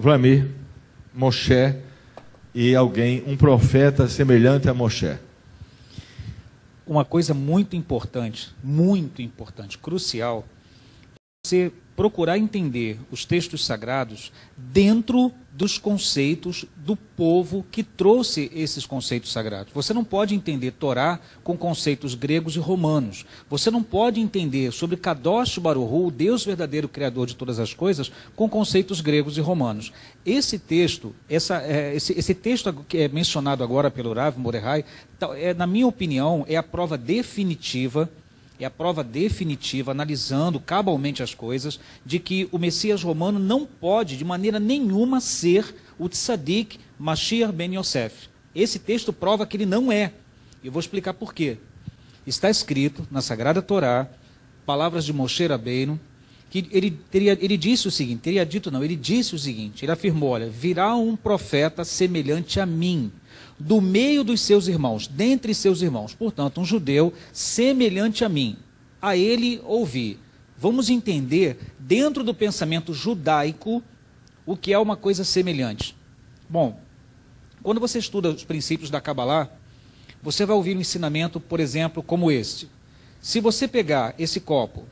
Vlamir, Moshe e alguém, um profeta semelhante a Moshe. Uma coisa muito importante, crucial, você procurar entender os textos sagrados dentro dos conceitos do povo que trouxe esses conceitos sagrados. Você não pode entender Torá com conceitos gregos e romanos. Você não pode entender sobre Kadosh Baruch Hu, o Deus verdadeiro criador de todas as coisas, com conceitos gregos e romanos. Esse texto, esse texto que é mencionado agora pelo Rav Mordechai, na minha opinião, é a prova definitiva, analisando cabalmente as coisas, de que o Messias romano não pode, de maneira nenhuma, ser o Tzadik Mashiach ben Yosef. Esse texto prova que ele não é. Eu vou explicar por quê. Está escrito na Sagrada Torá, palavras de Moshe Rabbeinu, que ele disse o seguinte, ele disse o seguinte, ele afirmou, olha, virá um profeta semelhante a mim, do meio dos seus irmãos, dentre seus irmãos, portanto, um judeu semelhante a mim, a ele ouvi. Vamos entender, dentro do pensamento judaico, o que é uma coisa semelhante. Bom, quando você estuda os princípios da Kabbalah, você vai ouvir um ensinamento, por exemplo, como este. Se você pegar esse copo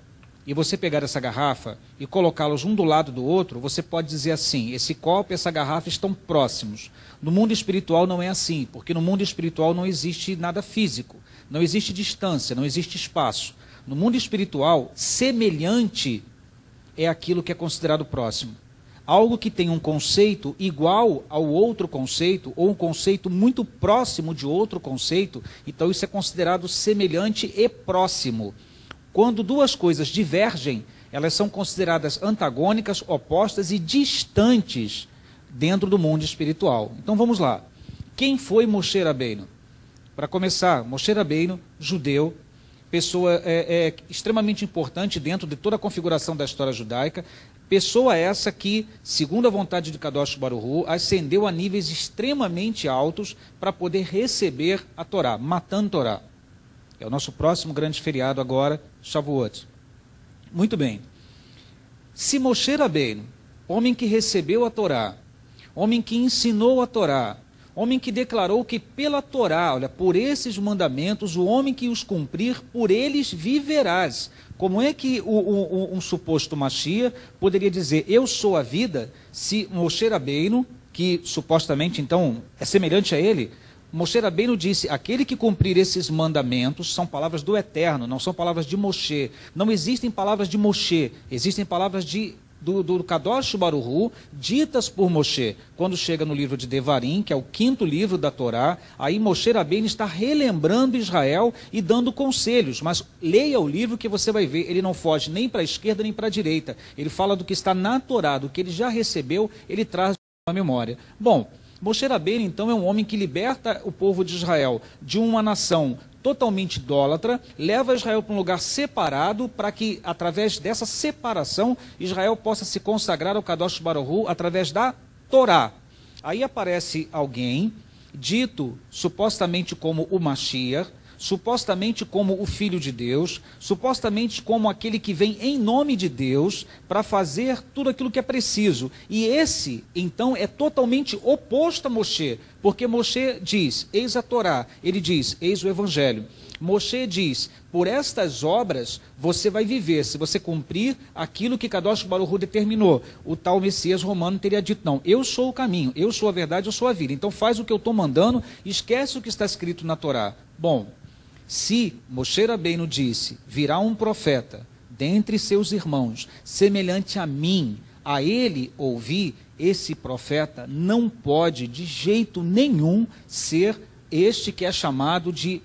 e você pegar essa garrafa e colocá-los um do lado do outro, você pode dizer assim, esse copo e essa garrafa estão próximos. No mundo espiritual não é assim, porque no mundo espiritual não existe nada físico, não existe distância, não existe espaço. No mundo espiritual, semelhante é aquilo que é considerado próximo. Algo que tem um conceito igual ao outro conceito, ou um conceito muito próximo de outro conceito, então isso é considerado semelhante e próximo. Quando duas coisas divergem, elas são consideradas antagônicas, opostas e distantes dentro do mundo espiritual. Então vamos lá. Quem foi Moshe Rabbeinu? Para começar, Moshe Rabbeinu, judeu, pessoa extremamente importante dentro de toda a configuração da história judaica, pessoa essa que, segundo a vontade de Kadosh Baruch Hu, ascendeu a níveis extremamente altos para poder receber a Torá, Matan Torá. É o nosso próximo grande feriado agora, Shavuot. Muito bem. Se Moshe Rabbeinu, homem que recebeu a Torá, homem que ensinou a Torá, homem que declarou que pela Torá, olha, por esses mandamentos, o homem que os cumprir, por eles viverás. Como é que um suposto Mashiach poderia dizer, eu sou a vida, se Moshe Rabbeinu, que supostamente então é semelhante a ele, Moshe Rabbeinu disse, aquele que cumprir esses mandamentos são palavras do Eterno, não são palavras de Moshe. Não existem palavras de Moshe, existem palavras do Kadosh Baruch Hu, ditas por Moshe. Quando chega no livro de Devarim, que é o 5º livro da Torá, aí Moshe Rabbeinu está relembrando Israel e dando conselhos. Mas leia o livro que você vai ver, ele não foge nem para a esquerda nem para a direita. Ele fala do que está na Torá, do que ele já recebeu, ele traz a memória. Bom, Moshe Rabbeinu, então, é um homem que liberta o povo de Israel de uma nação totalmente idólatra, leva Israel para um lugar separado, para que, através dessa separação, Israel possa se consagrar ao Kadosh Baruch Hu através da Torá. Aí aparece alguém, dito supostamente como o Mashiach, supostamente como o Filho de Deus, supostamente como aquele que vem em nome de Deus para fazer tudo aquilo que é preciso. E esse, então, é totalmente oposto a Moshe, porque Moshe diz, eis a Torá, ele diz, eis o Evangelho. Moshe diz, por estas obras você vai viver, se você cumprir aquilo que Kadosh Baruch Hu determinou. O tal Messias romano teria dito, não, eu sou o caminho, eu sou a verdade, eu sou a vida. Então faz o que eu estou mandando, esquece o que está escrito na Torá. Bom, se Moshe Rabbeinu disse, virá um profeta dentre seus irmãos, semelhante a mim, a ele ouvi, esse profeta não pode de jeito nenhum ser este que é chamado de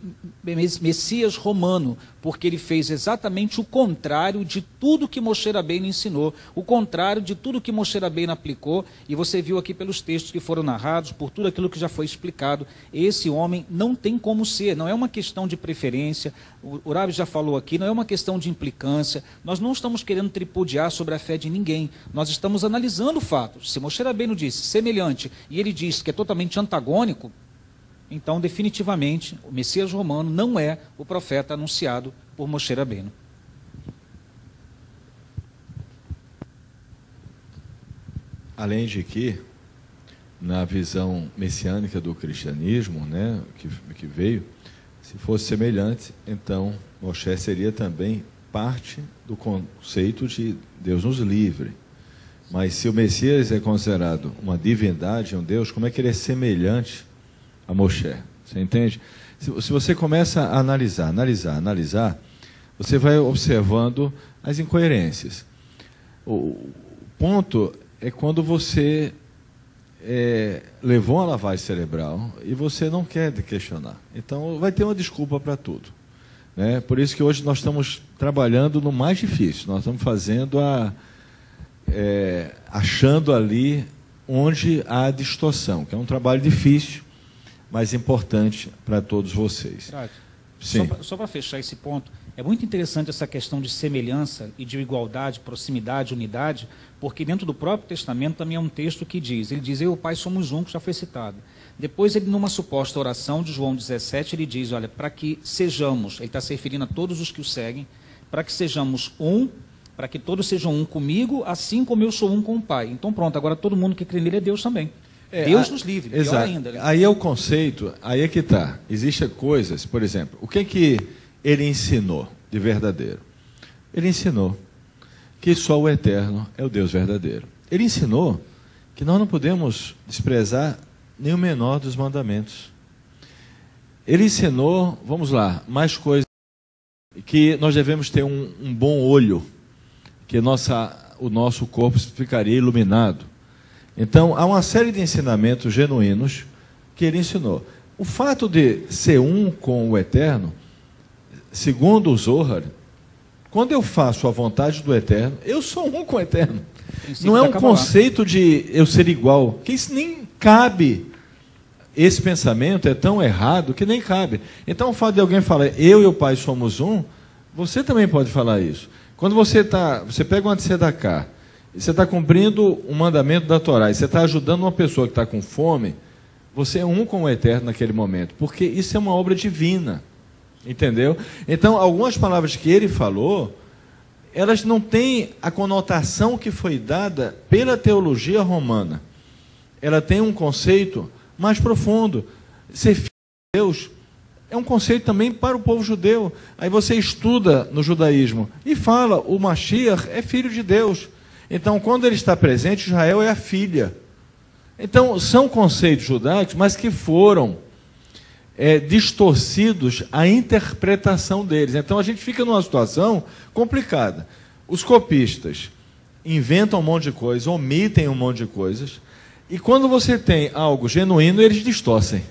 Messias romano, porque ele fez exatamente o contrário de tudo que Moshe Rabbeinu ensinou, o contrário de tudo que Moshe Rabbeinu aplicou, e você viu aqui pelos textos que foram narrados, por tudo aquilo que já foi explicado, esse homem não tem como ser, não é uma questão de preferência, o Rabi já falou aqui, não é uma questão de implicância, nós não estamos querendo tripudiar sobre a fé de ninguém, nós estamos analisando fatos. Se Moshe Rabbeinu disse semelhante, e ele diz que é totalmente antagônico, então, definitivamente, o Messias romano não é o profeta anunciado por Moshe Rabbeinu. além de que, na visão messiânica do cristianismo, né, que veio, se fosse semelhante, então Moshe seria também parte do conceito de Deus nos livre. Mas se o Messias é considerado uma divindade, um Deus, como é que ele é semelhante a Moshe? Você entende? Se você começa a analisar, você vai observando as incoerências. O ponto é quando você levou uma lavagem cerebral e você não quer questionar. Então, vai ter uma desculpa para tudo. Né? Por isso que hoje nós estamos trabalhando no mais difícil. Nós estamos fazendo achando ali onde há distorção, que é um trabalho difícil, mas importante para todos vocês. Sim. Só para fechar esse ponto, é muito interessante essa questão de semelhança e de igualdade, proximidade, unidade, porque dentro do próprio Testamento também é um texto que diz, ele diz, eu e o Pai somos um, que já foi citado. Depois, ele, numa suposta oração de João 17, ele diz, olha, para que sejamos, ele está se referindo a todos os que o seguem, para que sejamos um, para que todos sejam um comigo, assim como eu sou um com o Pai. Então pronto, agora todo mundo que crê nele é Deus também. Deus nos livre, pior exato. ainda. Né? Aí é o conceito, aí é que está. Existem coisas, por exemplo, o que ele ensinou de verdadeiro? Ele ensinou que só o Eterno é o Deus verdadeiro. Ele ensinou que nós não podemos desprezar nem o menor dos mandamentos. Ele ensinou, vamos lá, mais coisas, que nós devemos ter um bom olho, que o nosso corpo ficaria iluminado. Então, há uma série de ensinamentos genuínos que ele ensinou. O fato de ser um com o Eterno, segundo o Zohar, quando eu faço a vontade do Eterno, eu sou um com o Eterno. Não é um conceito de eu ser igual, que isso nem cabe. Esse pensamento é tão errado que nem cabe. Então, o fato de alguém falar, eu e o Pai somos um, você também pode falar isso. Quando você pega uma tzedakah, você está cumprindo um mandamento da Torá, e você está ajudando uma pessoa que está com fome, você é um com o Eterno naquele momento, porque isso é uma obra divina, entendeu? Então, algumas palavras que ele falou, elas não têm a conotação que foi dada pela teologia romana. Ela tem um conceito mais profundo. Ser filho de Deus é um conceito também para o povo judeu. Aí você estuda no judaísmo e fala, o Mashiach é filho de Deus. Então, quando ele está presente, Israel é a filha. Então, são conceitos judaicos, mas que foram distorcidos a interpretação deles. Então, a gente fica numa situação complicada. Os copistas inventam um monte de coisas, omitem um monte de coisas, e quando você tem algo genuíno, eles distorcem.